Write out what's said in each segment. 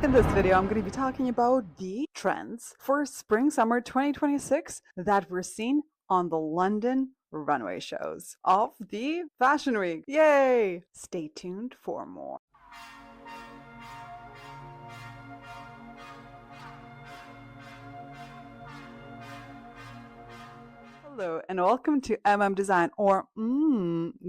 In this video, I'm going to be talking about the trends for spring summer 2026 that we're seeing on the London runway shows of the Fashion Week. Yay! Stay tuned for more. Hello and welcome to Design or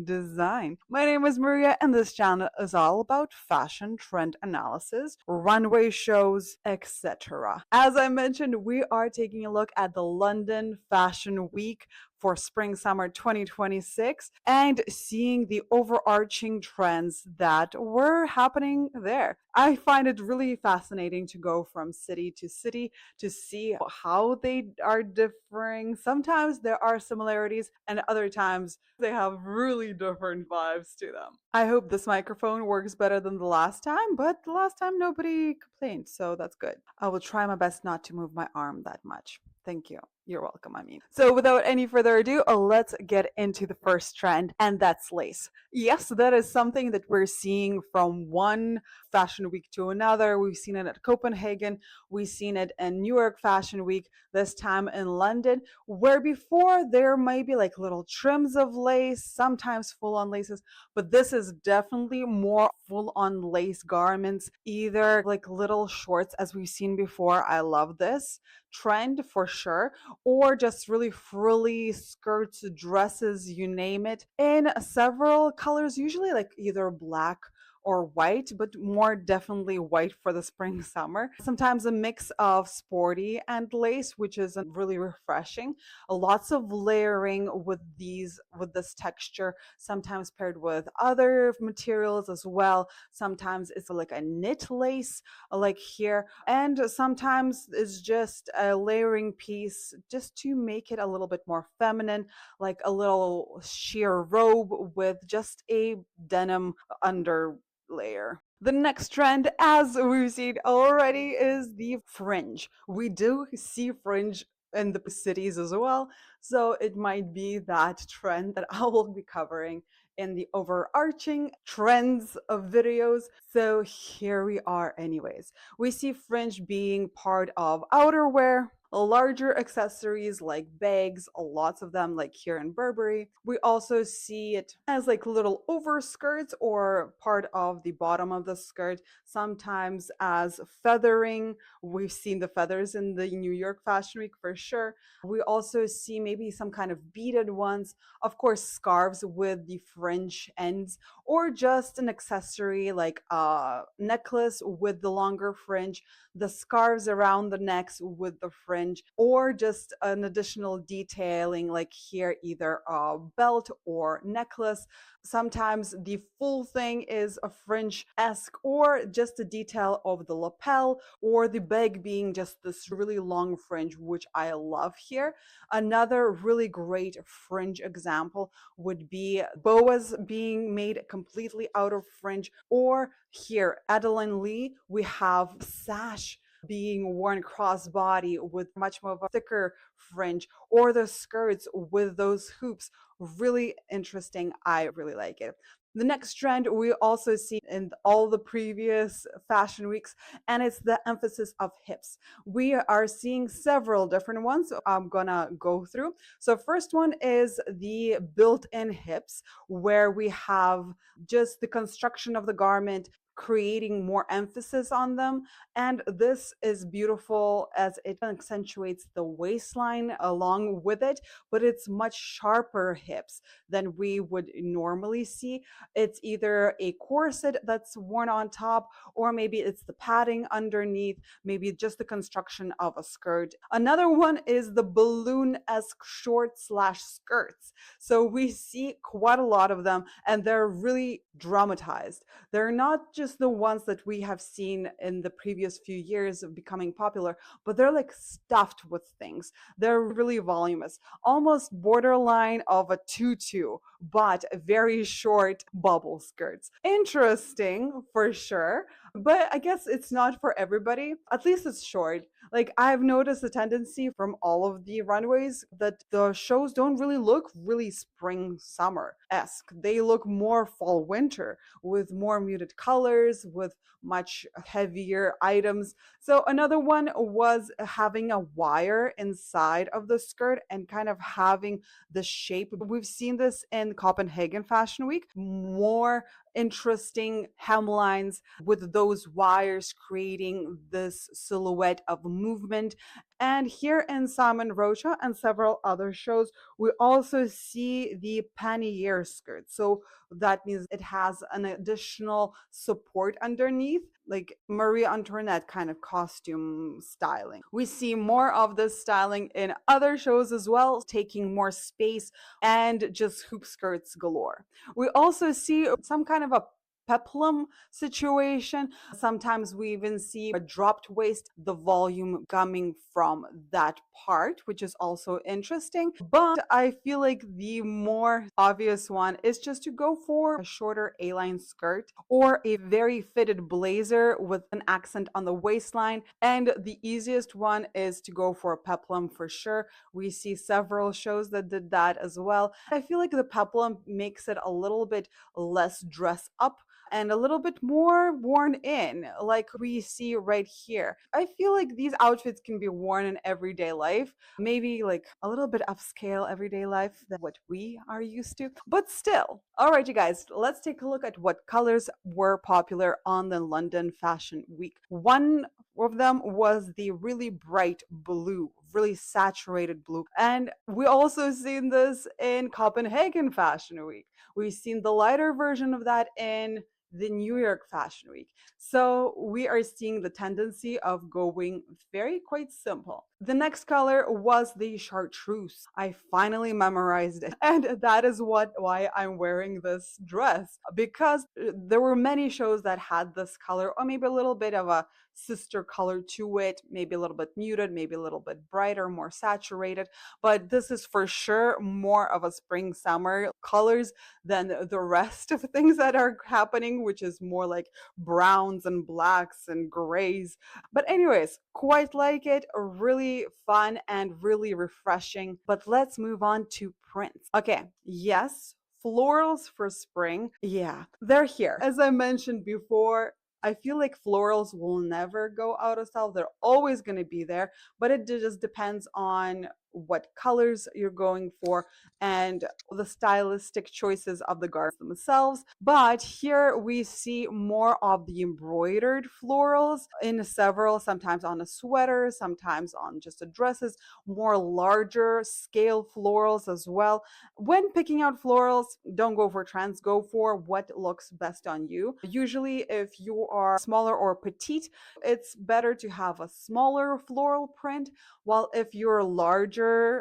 Design. My name is Maria and this channel is all about fashion trend analysis, runway shows, etc. As I mentioned, we are taking a look at the London Fashion Week for spring summer 2026 and seeing the overarching trends that were happening there. I find it really fascinating to go from city to city to see how they are differing. Sometimes there are similarities, and other times they have really different vibes to them. I hope this microphone works better than the last time, but the last time nobody complained, so that's good. I will try my best not to move my arm that much. Thank you. You're welcome, I mean. So without any further ado, let's get into the first trend, and that's lace. Yes, that is something that we're seeing from one fashion week to another. We've seen it at Copenhagen, we've seen it in New York Fashion Week, this time in London, where before there might be like little trims of lace, sometimes full on laces, but this is definitely more full on lace garments, either like little shorts as we've seen before. I love this trend for sure, or just really frilly skirts, dresses, you name it, in several colors, usually like either black or white, but more definitely white for the spring summer. Sometimes a mix of sporty and lace, which is really refreshing. Lots of layering with this texture, sometimes paired with other materials as well. Sometimes it's like a knit lace, like here, and sometimes it's just a layering piece just to make it a little bit more feminine, like a little sheer robe with just a denim under layer. The next trend, as we've seen already, is the fringe. We do see fringe in the cities as well, so it might be that trend that I will be covering in the overarching trends of videos. So here we are anyways. We see fringe being part of outerwear, larger accessories like bags, lots of them like here in Burberry. We also see it as like little overskirts or part of the bottom of the skirt, sometimes as feathering. We've seen the feathers in the New York Fashion Week for sure. We also see maybe some kind of beaded ones, of course, scarves with the fringe ends, or just an accessory like a necklace with the longer fringe, the scarves around the necks with the fringe, or just an additional detailing like here, either a belt or necklace. Sometimes the full thing is a fringe-esque, or just a detail of the lapel, or the bag being just this really long fringe, which I love here. Another really great fringe example would be boas being made completely out of fringe, or here, Adeline Lee, we have sash being worn crossbody with much more of a thicker fringe, or the skirts with those hoops. Really interesting. I really like it. The next trend we also see in all the previous fashion weeks, and it's the emphasis of hips. We are seeing several different ones I'm gonna go through. So first one is the built-in hips, where we have just the construction of the garment creating more emphasis on them. And this is beautiful as it accentuates the waistline along with it, but it's much sharper hips than we would normally see. It's either a corset that's worn on top, or maybe it's the padding underneath, maybe just the construction of a skirt. Another one is the balloon-esque short slash skirts. So we see quite a lot of them, and they're really dramatized. They're not just the ones that we have seen in the previous few years of becoming popular, but they're like stuffed with things. They're really voluminous, almost borderline of a tutu, but very short bubble skirts. Interesting for sure. But I guess it's not for everybody. At least it's short. Like I've noticed a tendency from all of the runways that the shows don't really look really spring summer esque. They look more fall winter with more muted colors, with much heavier items. So another one was having a wire inside of the skirt and kind of having the shape. We've seen this in Copenhagen Fashion Week. More interesting hemlines with those wires creating this silhouette of movement. And here in Simon Rocha and several other shows, we also see the pannier skirt. So that means it has an additional support underneath, like Marie Antoinette kind of costume styling. We see more of this styling in other shows as well, taking more space and just hoop skirts galore. We also see some kind of a peplum situation. Sometimes we even see a dropped waist, the volume coming from that part, which is also interesting. But I feel like the more obvious one is just to go for a shorter A-line skirt or a very fitted blazer with an accent on the waistline. And the easiest one is to go for a peplum for sure. We see several shows that did that as well. I feel like the peplum makes it a little bit less dress up and a little bit more worn in, like we see right here. I feel like these outfits can be worn in everyday life, maybe like a little bit upscale everyday life than what we are used to, but still. All right, you guys, let's take a look at what colors were popular on the London Fashion Week. One of them was the really bright blue, really saturated blue. And we also seen this in Copenhagen Fashion Week. We've seen the lighter version of that in the New York Fashion Week. So we are seeing the tendency of going very quite simple. The next color was the chartreuse. I finally memorized it. And that is why I'm wearing this dress, because there were many shows that had this color or maybe a little bit of a sister color to it, maybe a little bit muted, maybe a little bit brighter, more saturated. But this is for sure more of a spring summer colors than the rest of things that are happening, which is more like browns and blacks and grays. But anyways, quite like it, really fun and really refreshing. But let's move on to prints. Okay, yes, florals for spring. Yeah, they're here. As I mentioned before, I feel like florals will never go out of style. They're always going to be there, but it just depends on what colors you're going for and the stylistic choices of the garments themselves. But here we see more of the embroidered florals in several, sometimes on a sweater, sometimes on just a dresses, more larger scale florals as well. When picking out florals, don't go for trends, go for what looks best on you. Usually, if you are smaller or petite, it's better to have a smaller floral print, while if you're larger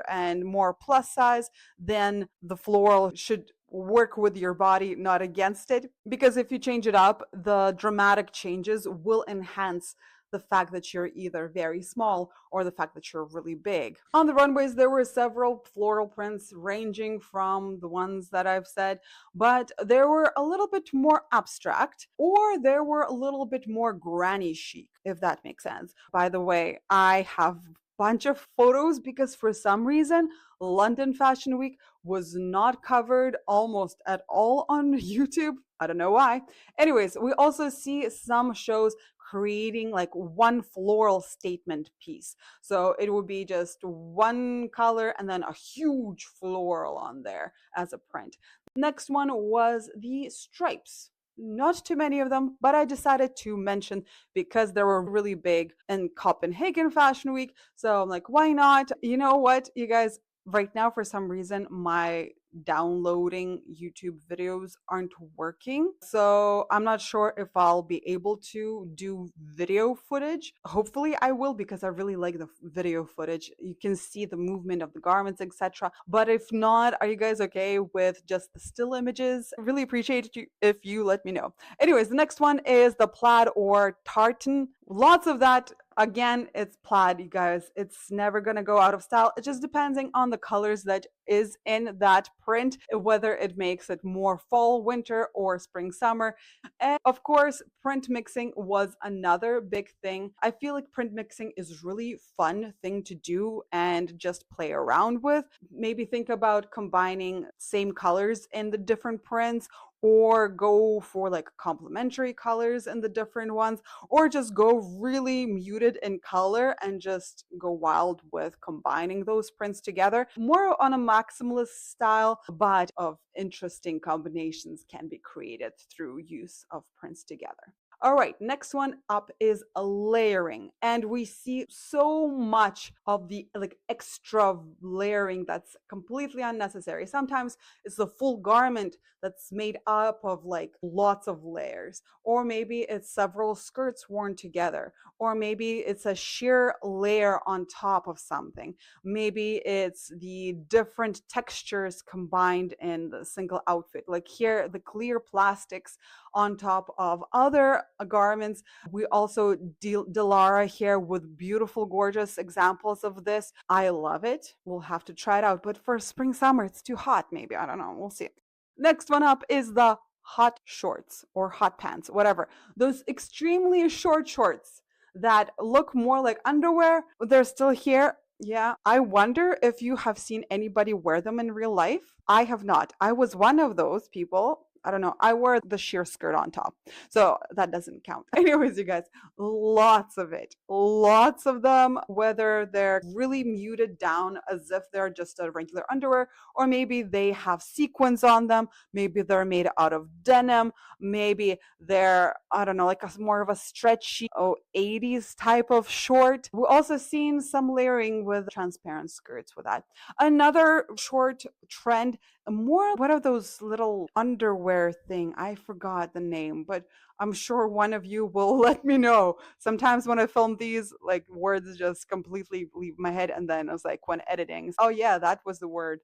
and more plus size, then the floral should work with your body, not against it. Because if you change it up, the dramatic changes will enhance the fact that you're either very small or the fact that you're really big. On the runways, there were several floral prints ranging from the ones that I've said, but there were a little bit more abstract or there were a little bit more granny chic, if that makes sense. By the way, I have bunch of photos because for some reason London Fashion Week was not covered almost at all on YouTube. I don't know why. Anyways, we also see some shows creating like one floral statement piece. So it would be just one color and then a huge floral on there as a print. Next one was the stripes. Not too many of them, but I decided to mention because they were really big in Copenhagen Fashion Week. So I'm like, why not? You know what, you guys, right now for some reason my downloading YouTube videos aren't working. So I'm not sure if I'll be able to do video footage. Hopefully I will, because I really like the video footage. You can see the movement of the garments, etc. But if not, are you guys okay with just the still images? I really appreciate you if you let me know. Anyways, the next one is the plaid or tartan. Lots of that Again, it's plaid, you guys. It's never gonna go out of style. It just depending on the colors that is in that print, whether it makes it more fall, winter, or spring, summer. And of course, print mixing was another big thing. I feel like print mixing is really fun thing to do and just play around with. Maybe think about combining same colors in the different prints, or go for like complementary colors in the different ones, or just go really muted in color and just go wild with combining those prints together. More on a maximalist style, but of interesting combinations can be created through use of prints together. All right, next one up is a layering. And we see so much of the like extra layering that's completely unnecessary. Sometimes it's the full garment that's made up of like lots of layers, or maybe it's several skirts worn together, or maybe it's a sheer layer on top of something. Maybe it's the different textures combined in the single outfit. Like here, the clear plastics on top of other garments. We also Delara here with beautiful, gorgeous examples of this. I love it. We'll have to try it out. But for spring, summer, it's too hot, maybe. I don't know. We'll see. Next one up is the hot shorts or hot pants, whatever. Those extremely short shorts that look more like underwear. They're still here. Yeah. I wonder if you have seen anybody wear them in real life. I have not. I was one of those people. I don't know. I wore the sheer skirt on top. So that doesn't count. Anyways, you guys, lots of it. Lots of them, whether they're really muted down as if they're just a regular underwear, or maybe they have sequins on them. Maybe they're made out of denim. Maybe they're, I don't know, like a more of a stretchy, 80s type of short. We've also seen some layering with transparent skirts with that. Another short trend, more what are those little underwear thing? I forgot the name, but I'm sure one of you will let me know. Sometimes when I film these, like words just completely leave my head, and then I was like, when editing, oh yeah, that was the word.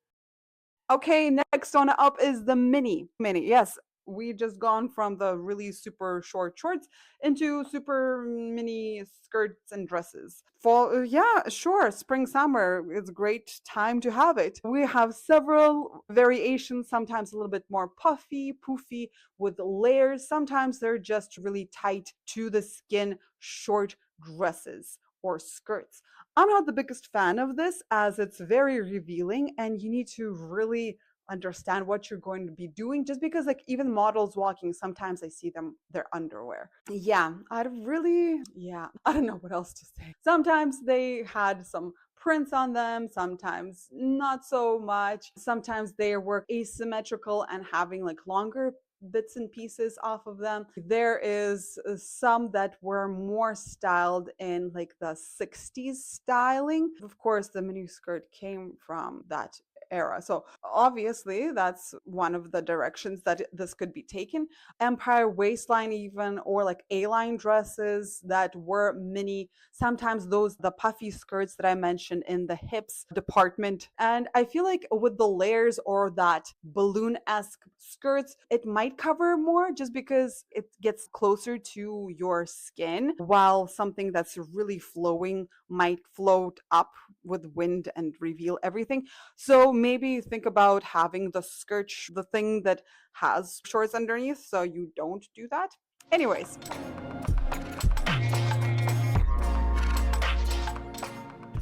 Okay, next one up is the mini. Mini, yes. We just gone from the really super short shorts into super mini skirts and dresses. Fall, yeah, sure. Spring, summer, it's a great time to have it. We have several variations, sometimes a little bit more puffy, poofy with layers. Sometimes they're just really tight to the skin, short dresses or skirts. I'm not the biggest fan of this as it's very revealing and you need to really understand what you're going to be doing, just because like even models walking, sometimes I see them their underwear. Yeah, I don't know what else to say. Sometimes they had some prints on them, sometimes not so much. Sometimes they were asymmetrical and having like longer bits and pieces off of them. There is some that were more styled in like the 60s styling. Of course, the miniskirt came from that era. So obviously that's one of the directions that this could be taken. Empire waistline even, or like A-line dresses that were mini. Sometimes those, the puffy skirts that I mentioned in the hips department. And I feel like with the layers or that balloon-esque skirts, it might cover more just because it gets closer to your skin, while something that's really flowing might float up with wind and reveal everything. So maybe think about having the skirt, the thing that has shorts underneath, so you don't do that. Anyways,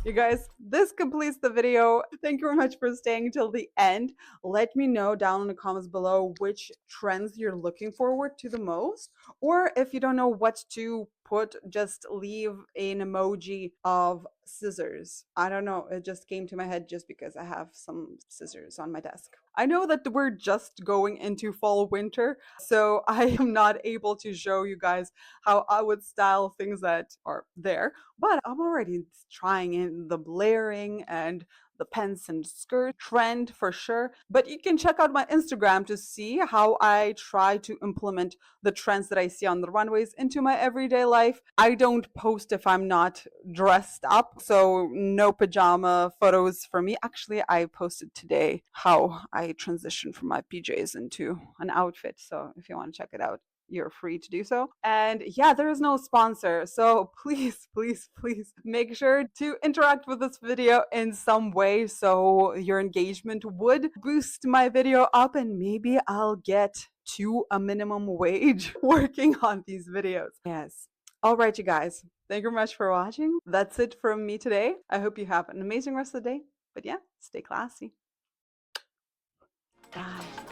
you guys, this completes the video. Thank you very much for staying till the end. Let me know down in the comments below which trends you're looking forward to the most. Or if you don't know what to put, just leave an emoji of scissors. I don't know. It just came to my head just because I have some scissors on my desk. I know that we're just going into fall winter, so I am not able to show you guys how I would style things that are there, but I'm already trying in the layering and the pants and skirt trend for sure. But you can check out my Instagram to see how I try to implement the trends that I see on the runways into my everyday life. I don't post if I'm not dressed up, so no pajama photos for me. Actually, I posted today how I transitioned from my PJs into an outfit, so if you want to check it out, you're free to do so. And yeah, there is no sponsor. So please, please, please make sure to interact with this video in some way so your engagement would boost my video up, and maybe I'll get to a minimum wage working on these videos. Yes. All right, you guys. Thank you very much for watching. That's it from me today. I hope you have an amazing rest of the day. But yeah, stay classy. Bye.